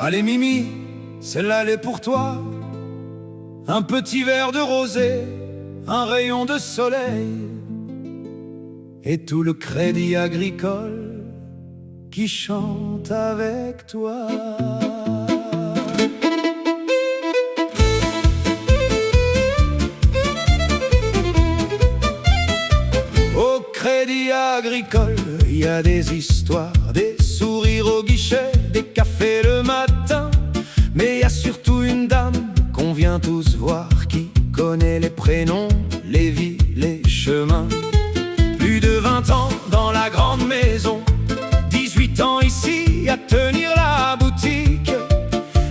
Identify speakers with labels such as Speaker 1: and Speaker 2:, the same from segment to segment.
Speaker 1: Allez Mimi, celle-là elle est pour toi. Un petit verre de rosé, un rayon de soleil, et tout le crédit agricole qui chante avec toi. Au crédit agricole, il y a des histoires, des sourires au guichet, des cafés le matin. Mais il y a surtout une dame qu'on vient tous voir, qui connaît les prénoms, les vies, les chemins. Plus de 20 ans dans la grande maison, 18 ans ici à tenir la boutique.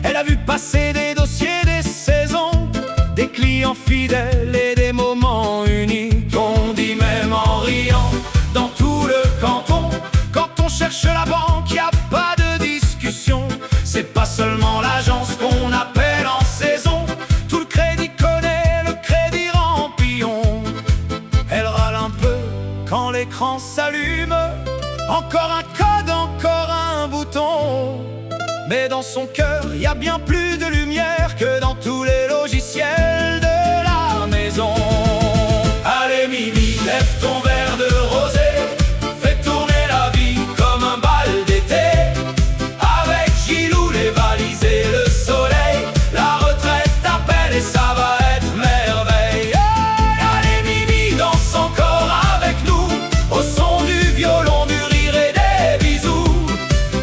Speaker 1: Elle a vu passer des dossiers, des saisons, des clients fidèles et des moments uniques. On dit même en riant dans tout le canton, quand on cherche la banque, y a pas de discussion. C'est pas seulement l'agence qu'on appelle en saison, tout le crédit connaît le crédit rampillon. Elle râle un peu quand l'écran s'allume, encore un code, encore un bouton. Mais dans son cœur, y a bien plus de lumière que dans tous les logiciels de la maison. Allez Mimi, lève ton verre de rosé, fais tourner la vie comme un bal d'été. Avec Gilou, les valises et le soleil, la retraite t'appelle et ça va être merveille. Allez Mimi, danse encore avec nous, au son du violon, du rire et des bisous.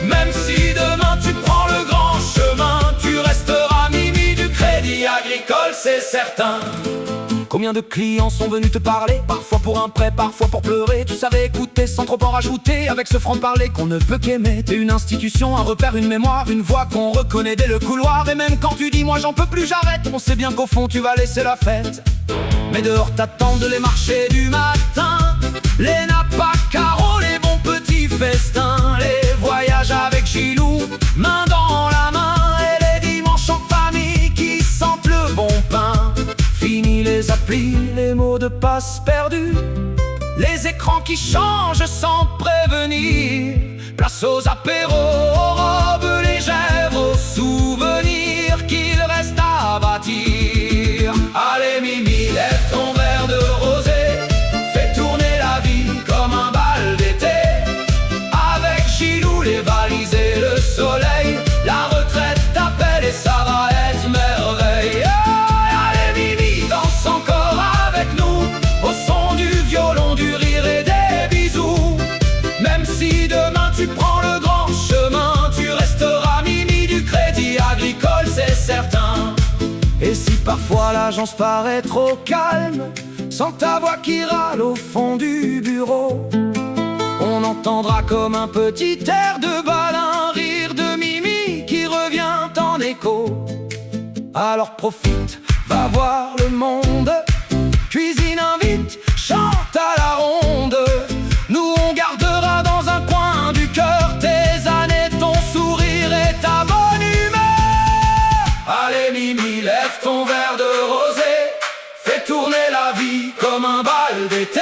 Speaker 1: Même si demain tu prends le grand chemin, tu resteras Mimi du crédit agricole, c'est certain. Combien de clients sont venus te parler, parfois pour un prêt, parfois pour pleurer. Tu savais écouter sans trop en rajouter, avec ce franc-parler qu'on ne peut qu'aimer. T'es une institution, un repère, une mémoire, une voix qu'on reconnaît dès le couloir. Et même quand tu dis moi j'en peux plus, j'arrête, on sait bien qu'au fond tu vas laisser la fête. Mais dehors t'attendent les marchés du matin, les nappes à carreaux, les bons petits festins, les voyages avec Gilou, main dans la main, et les dimanches en famille qui sentent le bon pain. Fini les applis, les mots de passe perdus, les écrans qui changent sans prévenir. Place aux apéros, aux robes légères, aux souvenirs qu'il reste à bâtir. Allez Mimi, lève ton verre de rosé, fais tourner la vie comme un bal d'été. Avec Gilou, les valises et le soleil, la retraite t'appelle et ça va être merveille. Si demain tu prends le grand chemin, tu resteras Mimi du crédit agricole, c'est certain. Et si parfois l'agence paraît trop calme, sans ta voix qui râle au fond du bureau, on entendra comme un petit air de bal, un rire de Mimi qui revient en écho. Alors profite, va voir le monde, cuisine, invite, chante à la ronde. Nous on gardera dans un coin du cœur tes années, ton sourire et ta bonne humeur. Allez Mimi, lève ton verre de rosé, fais tourner la vie comme un bal d'été.